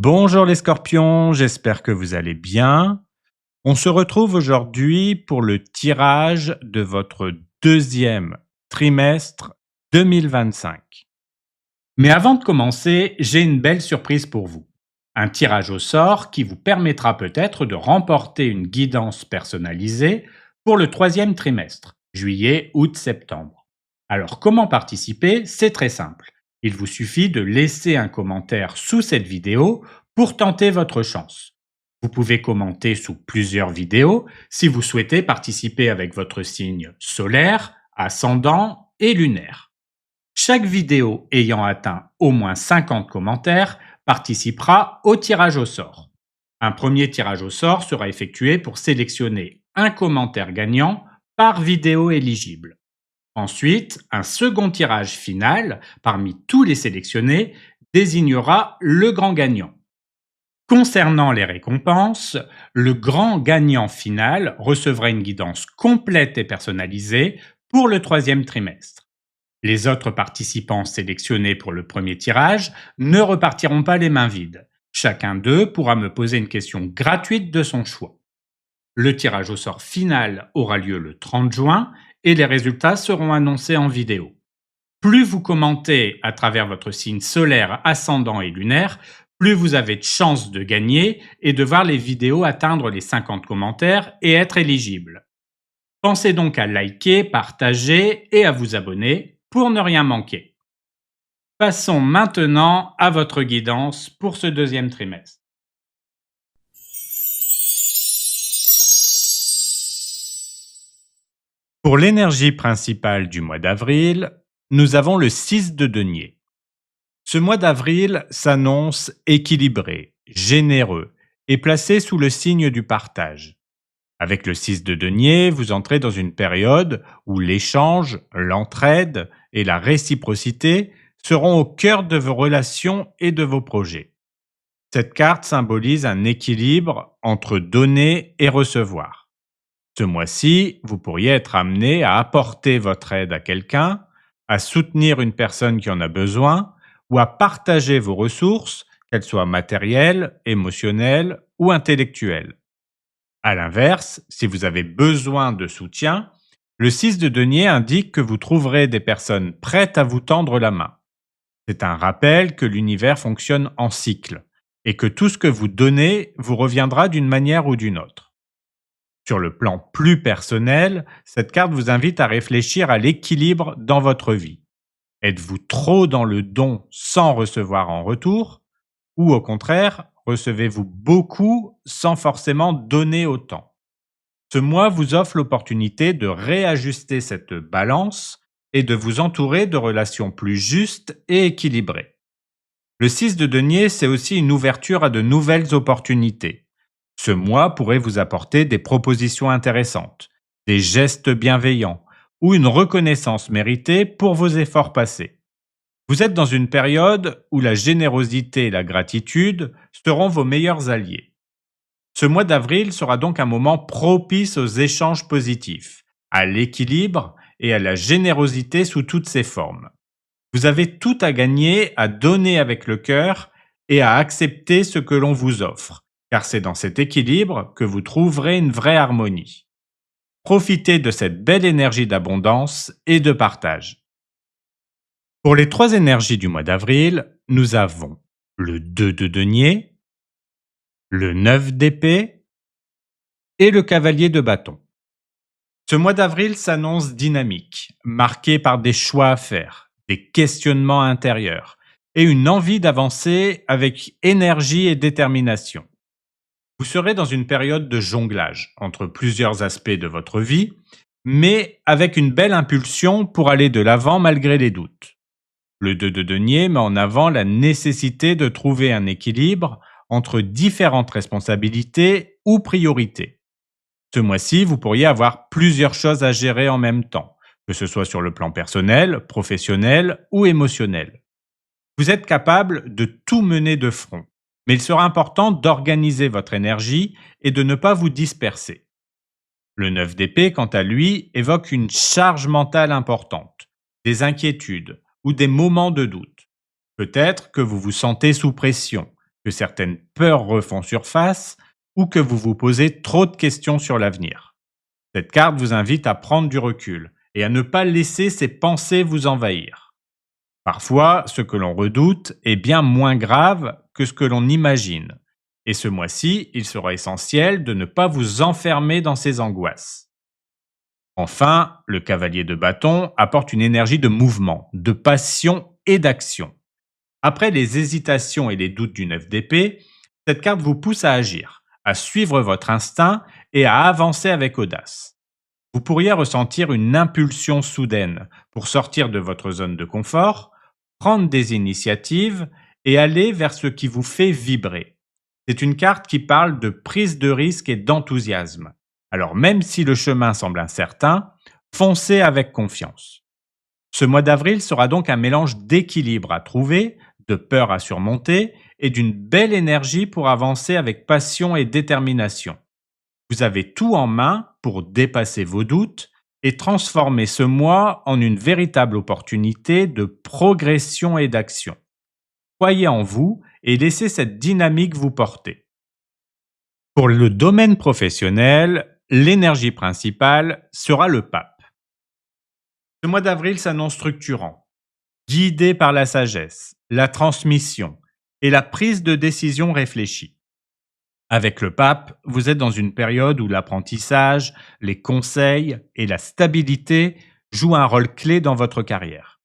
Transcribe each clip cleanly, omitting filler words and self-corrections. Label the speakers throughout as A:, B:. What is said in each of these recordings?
A: Bonjour les scorpions, j'espère que vous allez bien. On se retrouve aujourd'hui pour le tirage de votre deuxième trimestre 2025. Mais avant de commencer, j'ai une belle surprise pour vous. Un tirage au sort qui vous permettra peut-être de remporter une guidance personnalisée pour le troisième trimestre, juillet, août, septembre. Alors comment participer? C'est très simple. Il vous suffit de laisser un commentaire sous cette vidéo pour tenter votre chance. Vous pouvez commenter sous plusieurs vidéos si vous souhaitez participer avec votre signe solaire, ascendant et lunaire. Chaque vidéo ayant atteint au moins 50 commentaires participera au tirage au sort. Un premier tirage au sort sera effectué pour sélectionner un commentaire gagnant par vidéo éligible. Ensuite, un second tirage final parmi tous les sélectionnés désignera le grand gagnant. Concernant les récompenses, le grand gagnant final recevra une guidance complète et personnalisée pour le troisième trimestre. Les autres participants sélectionnés pour le premier tirage ne repartiront pas les mains vides. Chacun d'eux pourra me poser une question gratuite de son choix. Le tirage au sort final aura lieu le 30 juin et les résultats seront annoncés en vidéo. Plus vous commentez à travers votre signe solaire, ascendant et lunaire, plus vous avez de chances de gagner et de voir les vidéos atteindre les 50 commentaires et être éligibles. Pensez donc à liker, partager et à vous abonner pour ne rien manquer. Passons maintenant à votre guidance pour ce deuxième trimestre. Pour l'énergie principale du mois d'avril, nous avons le 6 de denier. Ce mois d'avril s'annonce équilibré, généreux et placé sous le signe du partage. Avec le 6 de denier, vous entrez dans une période où l'échange, l'entraide et la réciprocité seront au cœur de vos relations et de vos projets. Cette carte symbolise un équilibre entre donner et recevoir. Ce mois-ci, vous pourriez être amené à apporter votre aide à quelqu'un, à soutenir une personne qui en a besoin ou à partager vos ressources, qu'elles soient matérielles, émotionnelles ou intellectuelles. À l'inverse, si vous avez besoin de soutien, le 6 de denier indique que vous trouverez des personnes prêtes à vous tendre la main. C'est un rappel que l'univers fonctionne en cycle et que tout ce que vous donnez vous reviendra d'une manière ou d'une autre. Sur le plan plus personnel, cette carte vous invite à réfléchir à l'équilibre dans votre vie. Êtes-vous trop dans le don sans recevoir en retour? Ou au contraire, recevez-vous beaucoup sans forcément donner autant? Ce mois vous offre l'opportunité de réajuster cette balance et de vous entourer de relations plus justes et équilibrées. Le 6 de denier, c'est aussi une ouverture à de nouvelles opportunités. Ce mois pourrait vous apporter des propositions intéressantes, des gestes bienveillants ou une reconnaissance méritée pour vos efforts passés. Vous êtes dans une période où la générosité et la gratitude seront vos meilleurs alliés. Ce mois d'avril sera donc un moment propice aux échanges positifs, à l'équilibre et à la générosité sous toutes ses formes. Vous avez tout à gagner à donner avec le cœur et à accepter ce que l'on vous offre, car c'est dans cet équilibre que vous trouverez une vraie harmonie. Profitez de cette belle énergie d'abondance et de partage. Pour les trois énergies du mois d'avril, nous avons le 2 de denier, le 9 d'épée et le cavalier de bâton. Ce mois d'avril s'annonce dynamique, marqué par des choix à faire, des questionnements intérieurs et une envie d'avancer avec énergie et détermination. Vous serez dans une période de jonglage entre plusieurs aspects de votre vie, mais avec une belle impulsion pour aller de l'avant malgré les doutes. Le 2 de denier met en avant la nécessité de trouver un équilibre entre différentes responsabilités ou priorités. Ce mois-ci, vous pourriez avoir plusieurs choses à gérer en même temps, que ce soit sur le plan personnel, professionnel ou émotionnel. Vous êtes capable de tout mener de front, mais il sera important d'organiser votre énergie et de ne pas vous disperser. Le 9 d'épée, quant à lui, évoque une charge mentale importante, des inquiétudes ou des moments de doute. Peut-être que vous vous sentez sous pression, que certaines peurs refont surface ou que vous vous posez trop de questions sur l'avenir. Cette carte vous invite à prendre du recul et à ne pas laisser ces pensées vous envahir. Parfois, ce que l'on redoute est bien moins grave que ce que l'on imagine. Et ce mois-ci, il sera essentiel de ne pas vous enfermer dans ces angoisses. Enfin, le cavalier de bâton apporte une énergie de mouvement, de passion et d'action. Après les hésitations et les doutes du 9 d'épée, cette carte vous pousse à agir, à suivre votre instinct et à avancer avec audace. Vous pourriez ressentir une impulsion soudaine pour sortir de votre zone de confort, prendre des initiatives et aller vers ce qui vous fait vibrer. C'est une carte qui parle de prise de risque et d'enthousiasme. Alors même si le chemin semble incertain, foncez avec confiance. Ce mois d'avril sera donc un mélange d'équilibre à trouver, de peur à surmonter et d'une belle énergie pour avancer avec passion et détermination. Vous avez tout en main pour dépasser vos doutes et transformer ce mois en une véritable opportunité de progression et d'action. Croyez en vous et laissez cette dynamique vous porter. Pour le domaine professionnel, l'énergie principale sera le pape. Ce mois d'avril s'annonce structurant, guidé par la sagesse, la transmission et la prise de décision réfléchie. Avec le pape, vous êtes dans une période où l'apprentissage, les conseils et la stabilité jouent un rôle clé dans votre carrière.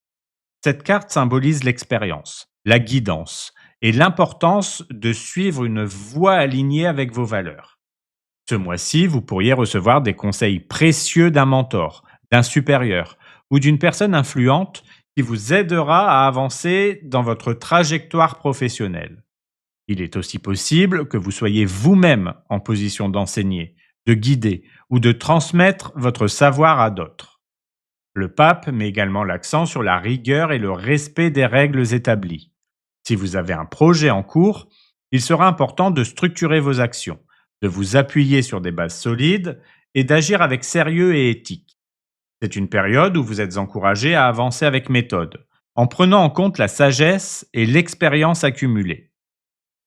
A: Cette carte symbolise l'expérience, la guidance et l'importance de suivre une voie alignée avec vos valeurs. Ce mois-ci, vous pourriez recevoir des conseils précieux d'un mentor, d'un supérieur ou d'une personne influente qui vous aidera à avancer dans votre trajectoire professionnelle. Il est aussi possible que vous soyez vous-même en position d'enseigner, de guider ou de transmettre votre savoir à d'autres. Le pape met également l'accent sur la rigueur et le respect des règles établies. Si vous avez un projet en cours, il sera important de structurer vos actions, de vous appuyer sur des bases solides et d'agir avec sérieux et éthique. C'est une période où vous êtes encouragé à avancer avec méthode, en prenant en compte la sagesse et l'expérience accumulée.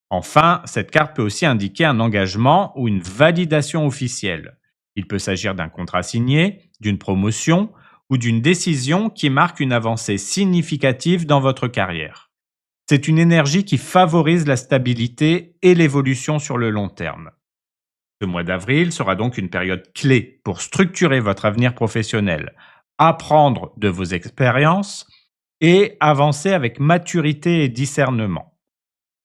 A: Enfin, cette carte peut aussi indiquer un engagement ou une validation officielle. Il peut s'agir d'un contrat signé, d'une promotion ou d'une décision qui marque une avancée significative dans votre carrière. C'est une énergie qui favorise la stabilité et l'évolution sur le long terme. Ce mois d'avril sera donc une période clé pour structurer votre avenir professionnel, apprendre de vos expériences et avancer avec maturité et discernement.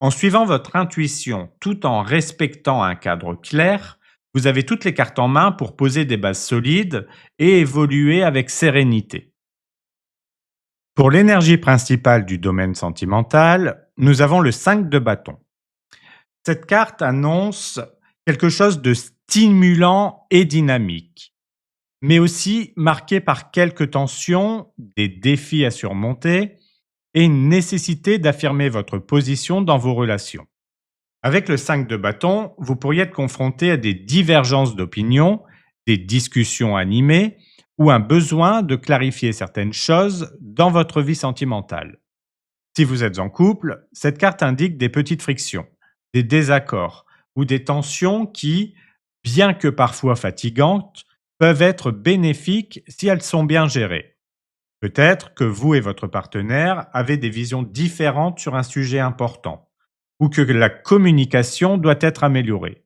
A: En suivant votre intuition tout en respectant un cadre clair, vous avez toutes les cartes en main pour poser des bases solides et évoluer avec sérénité. Pour l'énergie principale du domaine sentimental, nous avons le 5 de bâton. Cette carte annonce quelque chose de stimulant et dynamique, mais aussi marqué par quelques tensions, des défis à surmonter et une nécessité d'affirmer votre position dans vos relations. Avec le 5 de bâton, vous pourriez être confronté à des divergences d'opinion, des discussions animées ou un besoin de clarifier certaines choses dans votre vie sentimentale. Si vous êtes en couple, cette carte indique des petites frictions, des désaccords ou des tensions qui, bien que parfois fatigantes, peuvent être bénéfiques si elles sont bien gérées. Peut-être que vous et votre partenaire avez des visions différentes sur un sujet important, ou que la communication doit être améliorée.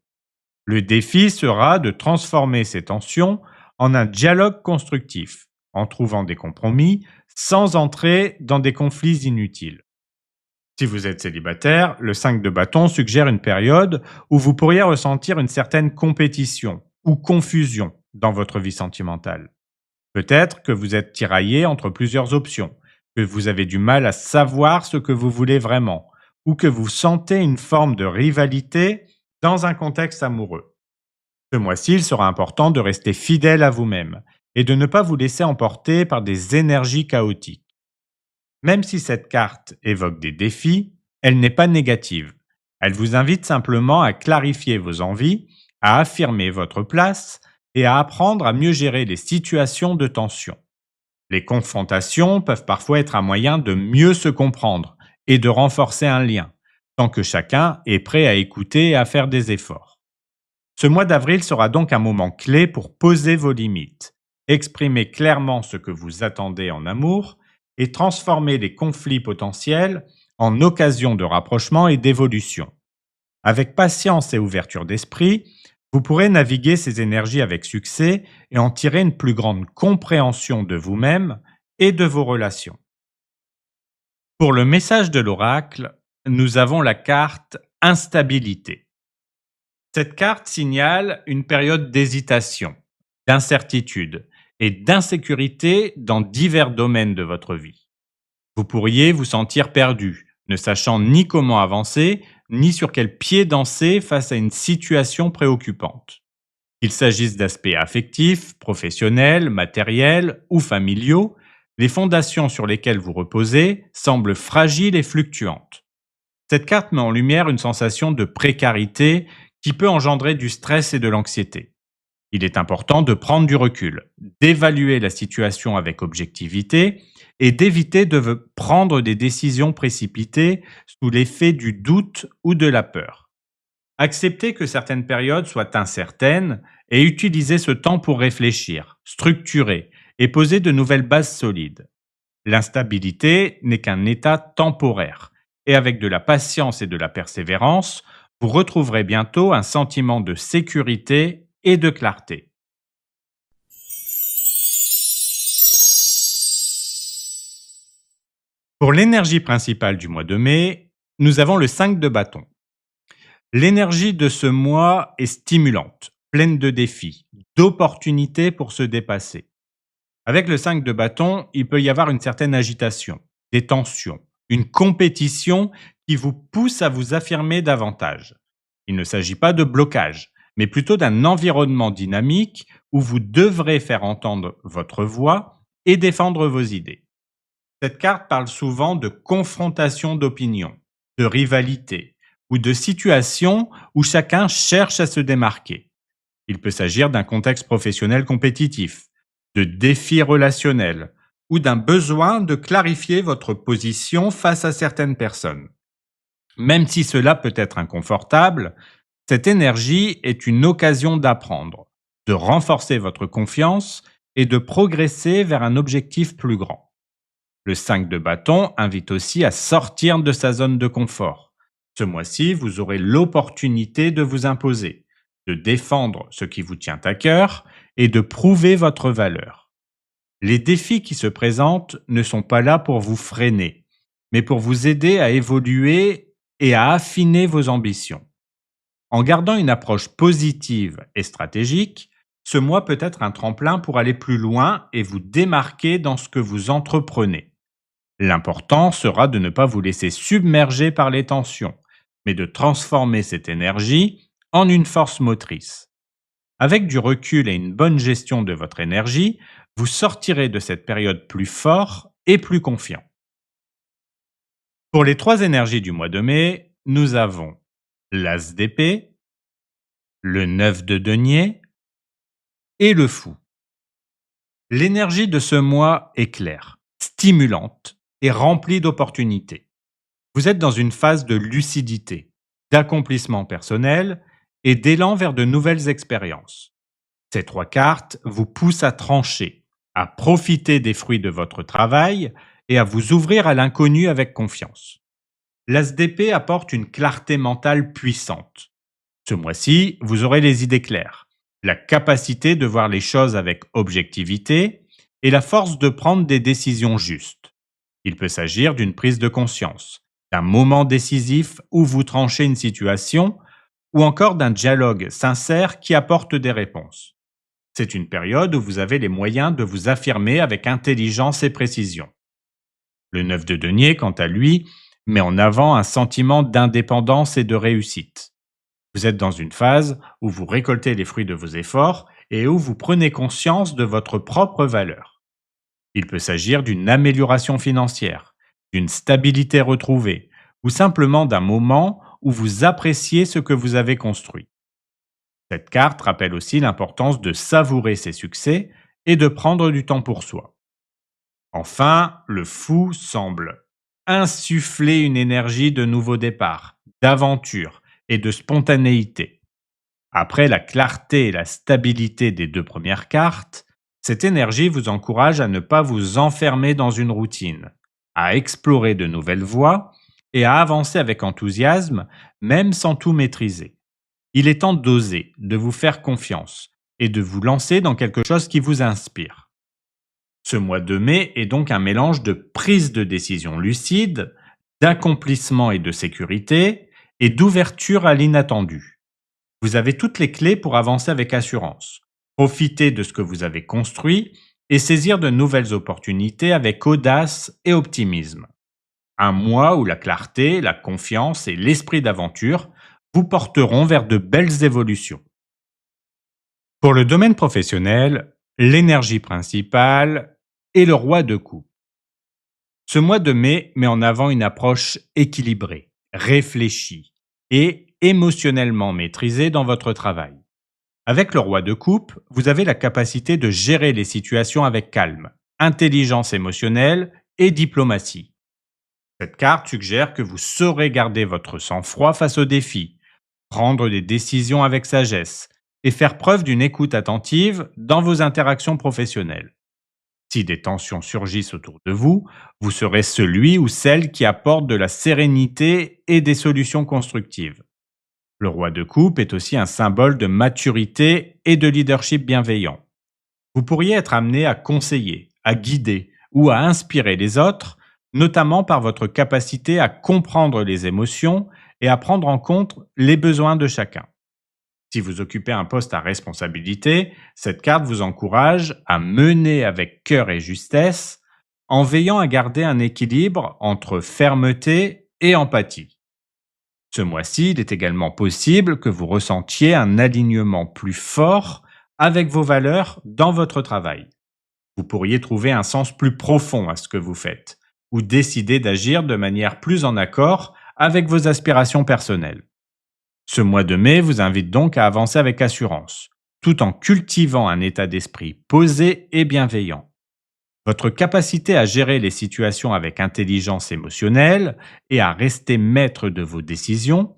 A: Le défi sera de transformer ces tensions en un dialogue constructif, en trouvant des compromis sans entrer dans des conflits inutiles. Si vous êtes célibataire, le 5 de bâton suggère une période où vous pourriez ressentir une certaine compétition ou confusion dans votre vie sentimentale. Peut-être que vous êtes tiraillé entre plusieurs options, que vous avez du mal à savoir ce que vous voulez vraiment, ou que vous sentez une forme de rivalité dans un contexte amoureux. Ce mois-ci, il sera important de rester fidèle à vous-même et de ne pas vous laisser emporter par des énergies chaotiques. Même si cette carte évoque des défis, elle n'est pas négative. Elle vous invite simplement à clarifier vos envies, à affirmer votre place et à apprendre à mieux gérer les situations de tension. Les confrontations peuvent parfois être un moyen de mieux se comprendre et de renforcer un lien, tant que chacun est prêt à écouter et à faire des efforts. Ce mois d'avril sera donc un moment clé pour poser vos limites, exprimer clairement ce que vous attendez en amour et transformer les conflits potentiels en occasions de rapprochement et d'évolution. Avec patience et ouverture d'esprit, vous pourrez naviguer ces énergies avec succès et en tirer une plus grande compréhension de vous-même et de vos relations. Pour le message de l'oracle, nous avons la carte instabilité. Cette carte signale une période d'hésitation, d'incertitude et d'insécurité dans divers domaines de votre vie. Vous pourriez vous sentir perdu, ne sachant ni comment avancer, ni sur quel pied danser face à une situation préoccupante. Qu'il s'agisse d'aspects affectifs, professionnels, matériels ou familiaux, les fondations sur lesquelles vous reposez semblent fragiles et fluctuantes. Cette carte met en lumière une sensation de précarité qui peut engendrer du stress et de l'anxiété. Il est important de prendre du recul, d'évaluer la situation avec objectivité et d'éviter de prendre des décisions précipitées sous l'effet du doute ou de la peur. Accepter que certaines périodes soient incertaines et utiliser ce temps pour réfléchir, structurer et poser de nouvelles bases solides. L'instabilité n'est qu'un état temporaire et avec de la patience et de la persévérance, vous retrouverez bientôt un sentiment de sécurité et de clarté. Pour l'énergie principale du mois de mai, nous avons le 5 de bâton. L'énergie de ce mois est stimulante, pleine de défis, d'opportunités pour se dépasser. Avec le 5 de bâton, il peut y avoir une certaine agitation, des tensions, une compétition qui vous pousse à vous affirmer davantage. Il ne s'agit pas de blocage, mais plutôt d'un environnement dynamique où vous devrez faire entendre votre voix et défendre vos idées. Cette carte parle souvent de confrontation d'opinions, de rivalité ou de situations où chacun cherche à se démarquer. Il peut s'agir d'un contexte professionnel compétitif, de défis relationnels ou d'un besoin de clarifier votre position face à certaines personnes. Même si cela peut être inconfortable, cette énergie est une occasion d'apprendre, de renforcer votre confiance et de progresser vers un objectif plus grand. Le 5 de bâton invite aussi à sortir de sa zone de confort. Ce mois-ci, vous aurez l'opportunité de vous imposer, de défendre ce qui vous tient à cœur et de prouver votre valeur. Les défis qui se présentent ne sont pas là pour vous freiner, mais pour vous aider à évoluer et à affiner vos ambitions. En gardant une approche positive et stratégique, ce mois peut être un tremplin pour aller plus loin et vous démarquer dans ce que vous entreprenez. L'important sera de ne pas vous laisser submerger par les tensions, mais de transformer cette énergie en une force motrice. Avec du recul et une bonne gestion de votre énergie, vous sortirez de cette période plus fort et plus confiant. Pour les 3 énergies du mois de mai, nous avons l'As d'épée, le 9 de denier et le fou. L'énergie de ce mois est claire, stimulante et remplie d'opportunités. Vous êtes dans une phase de lucidité, d'accomplissement personnel et d'élan vers de nouvelles expériences. Ces 3 cartes vous poussent à trancher, à profiter des fruits de votre travail et à vous ouvrir à l'inconnu avec confiance. L'As d'épée apporte une clarté mentale puissante. Ce mois-ci, vous aurez les idées claires, la capacité de voir les choses avec objectivité et la force de prendre des décisions justes. Il peut s'agir d'une prise de conscience, d'un moment décisif où vous tranchez une situation ou encore d'un dialogue sincère qui apporte des réponses. C'est une période où vous avez les moyens de vous affirmer avec intelligence et précision. Le 9 de denier, quant à lui, met en avant un sentiment d'indépendance et de réussite. Vous êtes dans une phase où vous récoltez les fruits de vos efforts et où vous prenez conscience de votre propre valeur. Il peut s'agir d'une amélioration financière, d'une stabilité retrouvée ou simplement d'un moment où vous appréciez ce que vous avez construit. Cette carte rappelle aussi l'importance de savourer ses succès et de prendre du temps pour soi. Enfin, le fou semble insuffler une énergie de nouveau départ, d'aventure et de spontanéité. Après la clarté et la stabilité des deux premières cartes, cette énergie vous encourage à ne pas vous enfermer dans une routine, à explorer de nouvelles voies et à avancer avec enthousiasme, même sans tout maîtriser. Il est temps d'oser, de vous faire confiance et de vous lancer dans quelque chose qui vous inspire. Ce mois de mai est donc un mélange de prise de décision lucide, d'accomplissement et de sécurité, et d'ouverture à l'inattendu. Vous avez toutes les clés pour avancer avec assurance, profiter de ce que vous avez construit et saisir de nouvelles opportunités avec audace et optimisme. Un mois où la clarté, la confiance et l'esprit d'aventure vous porteront vers de belles évolutions. Pour le domaine professionnel, l'énergie principale est le roi de coupe. Ce mois de mai met en avant une approche équilibrée, réfléchie et émotionnellement maîtrisée dans votre travail. Avec le roi de coupe, vous avez la capacité de gérer les situations avec calme, intelligence émotionnelle et diplomatie. Cette carte suggère que vous saurez garder votre sang-froid face aux défis, prendre des décisions avec sagesse et faire preuve d'une écoute attentive dans vos interactions professionnelles. Si des tensions surgissent autour de vous, vous serez celui ou celle qui apporte de la sérénité et des solutions constructives. Le roi de coupe est aussi un symbole de maturité et de leadership bienveillant. Vous pourriez être amené à conseiller, à guider ou à inspirer les autres, notamment par votre capacité à comprendre les émotions et à prendre en compte les besoins de chacun. Si vous occupez un poste à responsabilité, cette carte vous encourage à mener avec cœur et justesse, en veillant à garder un équilibre entre fermeté et empathie. Ce mois-ci, il est également possible que vous ressentiez un alignement plus fort avec vos valeurs dans votre travail. Vous pourriez trouver un sens plus profond à ce que vous faites, ou décider d'agir de manière plus en accord avec vos aspirations personnelles. Ce mois de mai vous invite donc à avancer avec assurance, tout en cultivant un état d'esprit posé et bienveillant. Votre capacité à gérer les situations avec intelligence émotionnelle et à rester maître de vos décisions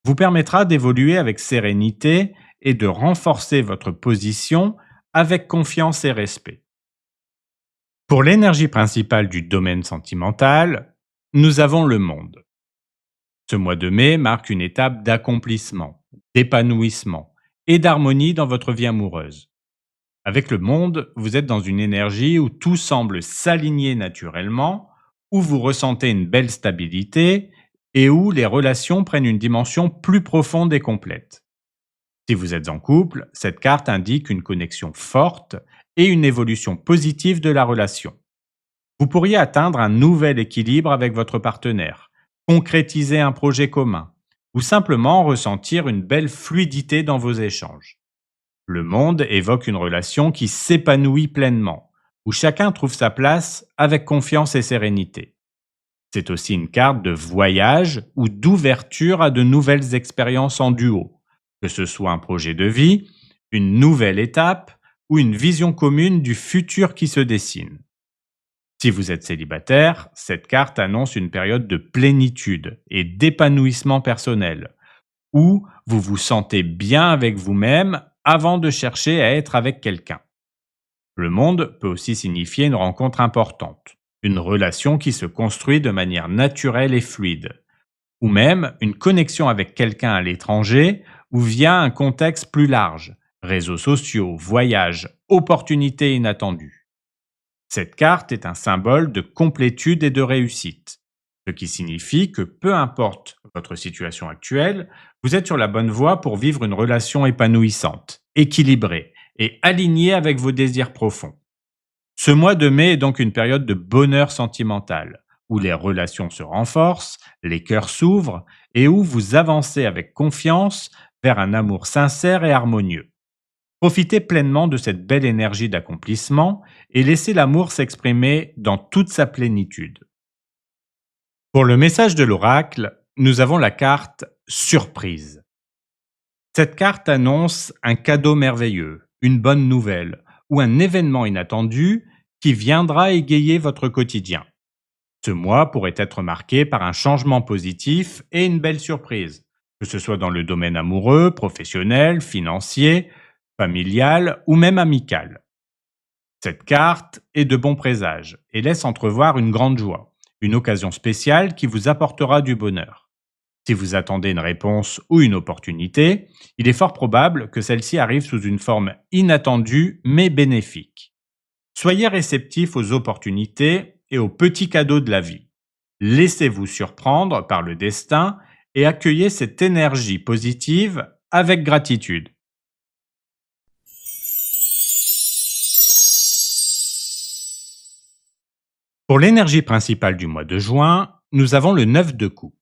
A: vous permettra d'évoluer avec sérénité et de renforcer votre position avec confiance et respect. Pour l'énergie principale du domaine sentimental, nous avons le monde. Ce mois de mai marque une étape d'accomplissement, d'épanouissement et d'harmonie dans votre vie amoureuse. Avec le monde, vous êtes dans une énergie où tout semble s'aligner naturellement, où vous ressentez une belle stabilité et où les relations prennent une dimension plus profonde et complète. Si vous êtes en couple, cette carte indique une connexion forte et une évolution positive de la relation. Vous pourriez atteindre un nouvel équilibre avec votre partenaire, concrétiser un projet commun ou simplement ressentir une belle fluidité dans vos échanges. Le monde évoque une relation qui s'épanouit pleinement, où chacun trouve sa place avec confiance et sérénité. C'est aussi une carte de voyage ou d'ouverture à de nouvelles expériences en duo, que ce soit un projet de vie, une nouvelle étape ou une vision commune du futur qui se dessine. Si vous êtes célibataire, cette carte annonce une période de plénitude et d'épanouissement personnel, où vous vous sentez bien avec vous-même avant de chercher à être avec quelqu'un. Le monde peut aussi signifier une rencontre importante, une relation qui se construit de manière naturelle et fluide, ou même une connexion avec quelqu'un à l'étranger ou via un contexte plus large, réseaux sociaux, voyages, opportunités inattendues. Cette carte est un symbole de complétude et de réussite, ce qui signifie que peu importe votre situation actuelle, vous êtes sur la bonne voie pour vivre une relation épanouissante, équilibrée et alignée avec vos désirs profonds. Ce mois de mai est donc une période de bonheur sentimental, où les relations se renforcent, les cœurs s'ouvrent et où vous avancez avec confiance vers un amour sincère et harmonieux. Profitez pleinement de cette belle énergie d'accomplissement et laissez l'amour s'exprimer dans toute sa plénitude. Pour le message de l'oracle, nous avons la carte Surprise. Cette carte annonce un cadeau merveilleux, une bonne nouvelle ou un événement inattendu qui viendra égayer votre quotidien. Ce mois pourrait être marqué par un changement positif et une belle surprise, que ce soit dans le domaine amoureux, professionnel, financier, familial ou même amical. Cette carte est de bon présage et laisse entrevoir une grande joie, une occasion spéciale qui vous apportera du bonheur. Si vous attendez une réponse ou une opportunité, il est fort probable que celle-ci arrive sous une forme inattendue mais bénéfique. Soyez réceptif aux opportunités et aux petits cadeaux de la vie. Laissez-vous surprendre par le destin et accueillez cette énergie positive avec gratitude. Pour l'énergie principale du mois de juin, nous avons le 9 de coupe.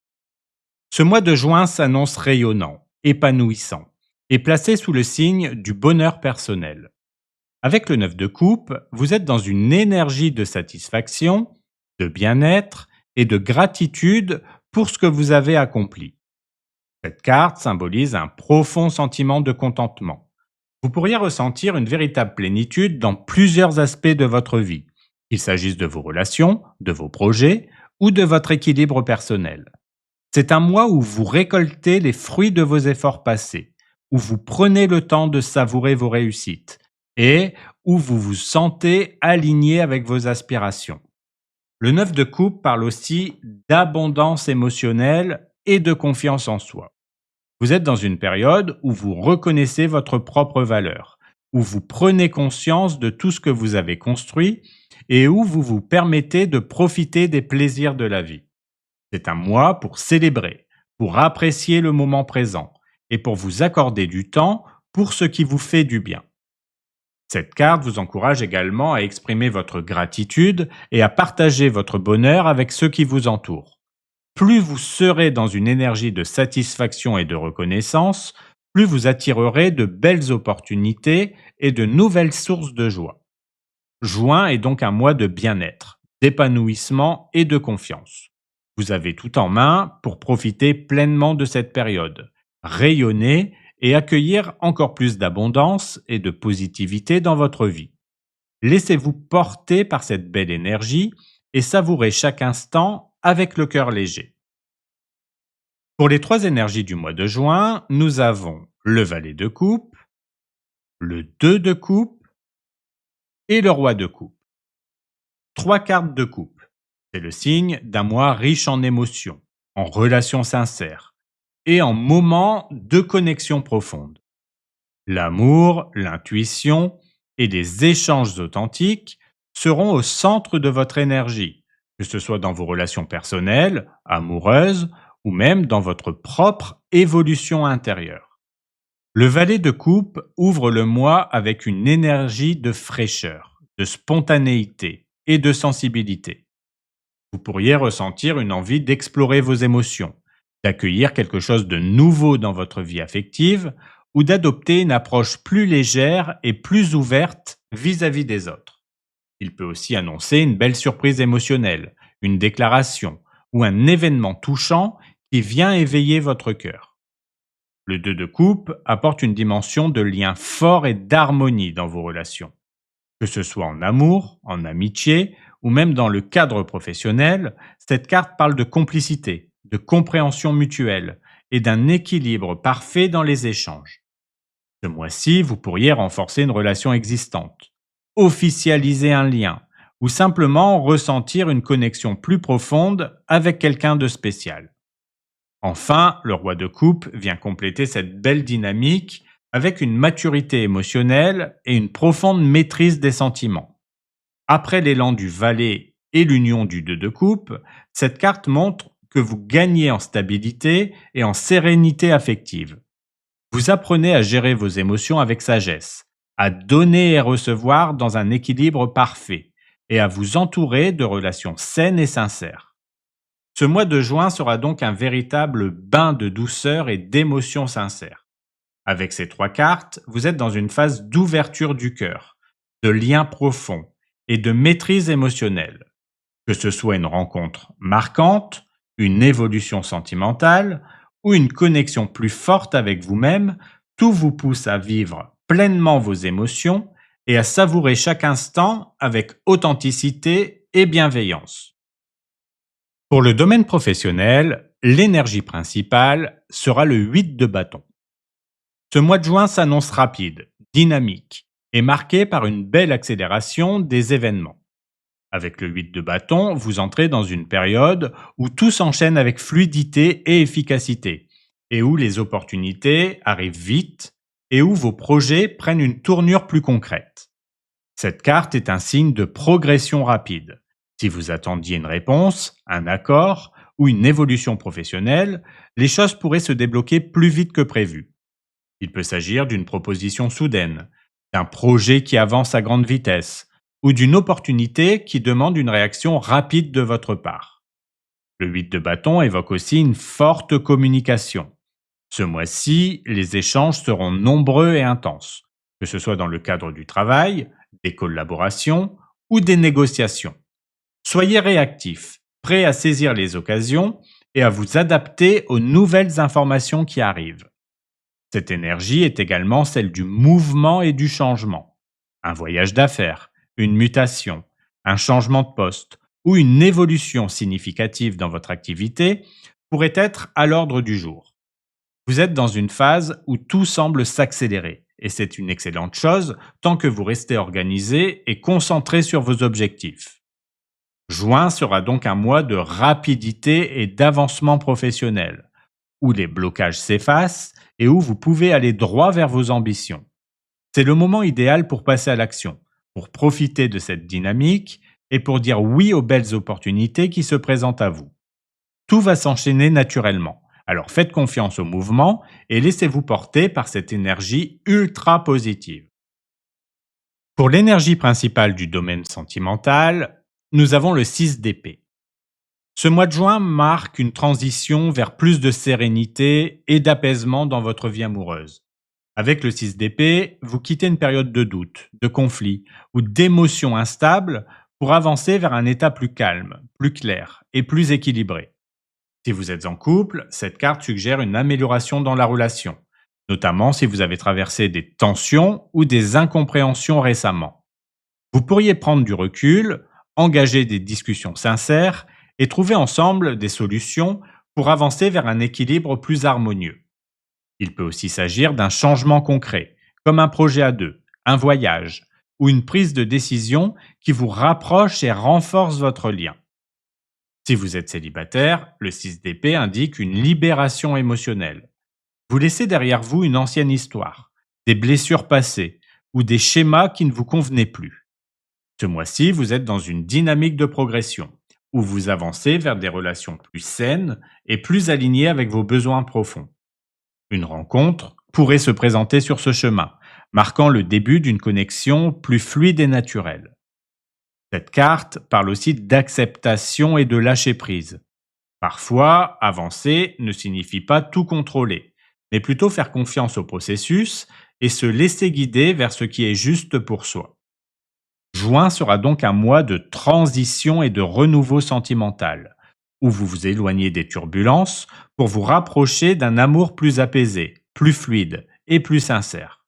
A: Ce mois de juin s'annonce rayonnant, épanouissant et placé sous le signe du bonheur personnel. Avec le 9 de coupe, vous êtes dans une énergie de satisfaction, de bien-être et de gratitude pour ce que vous avez accompli. Cette carte symbolise un profond sentiment de contentement. Vous pourriez ressentir une véritable plénitude dans plusieurs aspects de votre vie, qu'il s'agisse de vos relations, de vos projets ou de votre équilibre personnel. C'est un mois où vous récoltez les fruits de vos efforts passés, où vous prenez le temps de savourer vos réussites et où vous vous sentez aligné avec vos aspirations. Le 9 de coupe parle aussi d'abondance émotionnelle et de confiance en soi. Vous êtes dans une période où vous reconnaissez votre propre valeur, où vous prenez conscience de tout ce que vous avez construit et où vous vous permettez de profiter des plaisirs de la vie. C'est un mois pour célébrer, pour apprécier le moment présent et pour vous accorder du temps pour ce qui vous fait du bien. Cette carte vous encourage également à exprimer votre gratitude et à partager votre bonheur avec ceux qui vous entourent. Plus vous serez dans une énergie de satisfaction et de reconnaissance, plus vous attirerez de belles opportunités et de nouvelles sources de joie. Juin est donc un mois de bien-être, d'épanouissement et de confiance. Vous avez tout en main pour profiter pleinement de cette période, rayonner et accueillir encore plus d'abondance et de positivité dans votre vie. Laissez-vous porter par cette belle énergie et savourez chaque instant avec le cœur léger. Pour les trois énergies du mois de juin, nous avons le valet de coupe, le 2 de coupe et le roi de coupe. Trois cartes de coupe. C'est le signe d'un mois riche en émotions, en relations sincères et en moments de connexion profonde. L'amour, l'intuition et les échanges authentiques seront au centre de votre énergie, que ce soit dans vos relations personnelles, amoureuses ou même dans votre propre évolution intérieure. Le valet de coupe ouvre le mois avec une énergie de fraîcheur, de spontanéité et de sensibilité. Vous pourriez ressentir une envie d'explorer vos émotions, d'accueillir quelque chose de nouveau dans votre vie affective ou d'adopter une approche plus légère et plus ouverte vis-à-vis des autres. Il peut aussi annoncer une belle surprise émotionnelle, une déclaration ou un événement touchant qui vient éveiller votre cœur. Le 2 de coupe apporte une dimension de lien fort et d'harmonie dans vos relations. Que ce soit en amour, en amitié ou même dans le cadre professionnel, cette carte parle de complicité, de compréhension mutuelle et d'un équilibre parfait dans les échanges. Ce mois-ci, vous pourriez renforcer une relation existante, officialiser un lien ou simplement ressentir une connexion plus profonde avec quelqu'un de spécial. Enfin, le roi de coupe vient compléter cette belle dynamique avec une maturité émotionnelle et une profonde maîtrise des sentiments. Après l'élan du valet et l'union du 2 de coupe, cette carte montre que vous gagnez en stabilité et en sérénité affective. Vous apprenez à gérer vos émotions avec sagesse, à donner et recevoir dans un équilibre parfait et à vous entourer de relations saines et sincères. Ce mois de juin sera donc un véritable bain de douceur et d'émotions sincères. Avec ces trois cartes, vous êtes dans une phase d'ouverture du cœur, de lien profond et de maîtrise émotionnelle. Que ce soit une rencontre marquante, une évolution sentimentale ou une connexion plus forte avec vous-même, tout vous pousse à vivre pleinement vos émotions et à savourer chaque instant avec authenticité et bienveillance. Pour le domaine professionnel, l'énergie principale sera le 8 de bâton. Ce mois de juin s'annonce rapide, dynamique et marqué par une belle accélération des événements. Avec le 8 de bâton, vous entrez dans une période où tout s'enchaîne avec fluidité et efficacité, et où les opportunités arrivent vite, et où vos projets prennent une tournure plus concrète. Cette carte est un signe de progression rapide. Si vous attendiez une réponse, un accord ou une évolution professionnelle, les choses pourraient se débloquer plus vite que prévu. Il peut s'agir d'une proposition soudaine, d'un projet qui avance à grande vitesse ou d'une opportunité qui demande une réaction rapide de votre part. Le 8 de bâton évoque aussi une forte communication. Ce mois-ci, les échanges seront nombreux et intenses, que ce soit dans le cadre du travail, des collaborations ou des négociations. Soyez réactifs, prêts à saisir les occasions et à vous adapter aux nouvelles informations qui arrivent. Cette énergie est également celle du mouvement et du changement. Un voyage d'affaires, une mutation, un changement de poste ou une évolution significative dans votre activité pourrait être à l'ordre du jour. Vous êtes dans une phase où tout semble s'accélérer et c'est une excellente chose tant que vous restez organisé et concentré sur vos objectifs. Juin sera donc un mois de rapidité et d'avancement professionnel, où les blocages s'effacent et où vous pouvez aller droit vers vos ambitions. C'est le moment idéal pour passer à l'action, pour profiter de cette dynamique et pour dire oui aux belles opportunités qui se présentent à vous. Tout va s'enchaîner naturellement, alors faites confiance au mouvement et laissez-vous porter par cette énergie ultra positive. Pour l'énergie principale du domaine sentimental, nous avons le 6 d'épée. Ce mois de juin marque une transition vers plus de sérénité et d'apaisement dans votre vie amoureuse. Avec le 6 d'épée, vous quittez une période de doute, de conflit ou d'émotions instables pour avancer vers un état plus calme, plus clair et plus équilibré. Si vous êtes en couple, cette carte suggère une amélioration dans la relation, notamment si vous avez traversé des tensions ou des incompréhensions récemment. Vous pourriez prendre du recul, engager des discussions sincères et trouver ensemble des solutions pour avancer vers un équilibre plus harmonieux. Il peut aussi s'agir d'un changement concret, comme un projet à deux, un voyage ou une prise de décision qui vous rapproche et renforce votre lien. Si vous êtes célibataire, le 6 d'épée indique une libération émotionnelle. Vous laissez derrière vous une ancienne histoire, des blessures passées ou des schémas qui ne vous convenaient plus. Ce mois-ci, vous êtes dans une dynamique de progression, où vous avancez vers des relations plus saines et plus alignées avec vos besoins profonds. Une rencontre pourrait se présenter sur ce chemin, marquant le début d'une connexion plus fluide et naturelle. Cette carte parle aussi d'acceptation et de lâcher prise. Parfois, avancer ne signifie pas tout contrôler, mais plutôt faire confiance au processus et se laisser guider vers ce qui est juste pour soi. Juin sera donc un mois de transition et de renouveau sentimental, où vous vous éloignez des turbulences pour vous rapprocher d'un amour plus apaisé, plus fluide et plus sincère.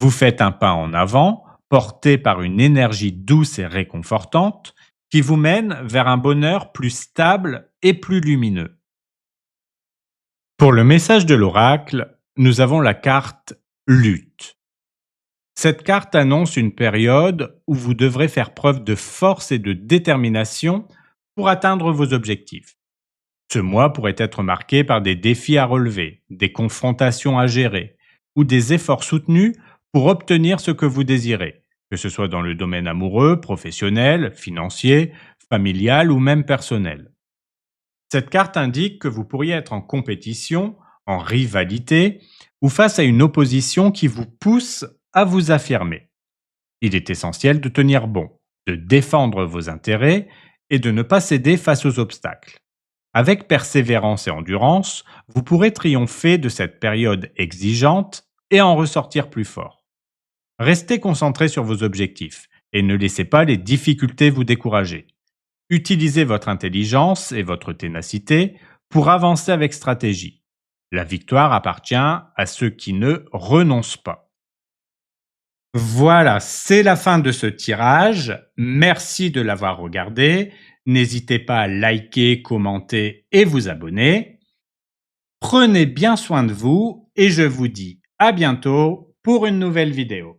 A: Vous faites un pas en avant, porté par une énergie douce et réconfortante, qui vous mène vers un bonheur plus stable et plus lumineux. Pour le message de l'oracle, nous avons la carte Lutte. Cette carte annonce une période où vous devrez faire preuve de force et de détermination pour atteindre vos objectifs. Ce mois pourrait être marqué par des défis à relever, des confrontations à gérer ou des efforts soutenus pour obtenir ce que vous désirez, que ce soit dans le domaine amoureux, professionnel, financier, familial ou même personnel. Cette carte indique que vous pourriez être en compétition, en rivalité ou face à une opposition qui vous pousse à vous affirmer. Il est essentiel de tenir bon, de défendre vos intérêts et de ne pas céder face aux obstacles. Avec persévérance et endurance, vous pourrez triompher de cette période exigeante et en ressortir plus fort. Restez concentré sur vos objectifs et ne laissez pas les difficultés vous décourager. Utilisez votre intelligence et votre ténacité pour avancer avec stratégie. La victoire appartient à ceux qui ne renoncent pas. Voilà, c'est la fin de ce tirage. Merci de l'avoir regardé. N'hésitez pas à liker, commenter et vous abonner. Prenez bien soin de vous et je vous dis à bientôt pour une nouvelle vidéo.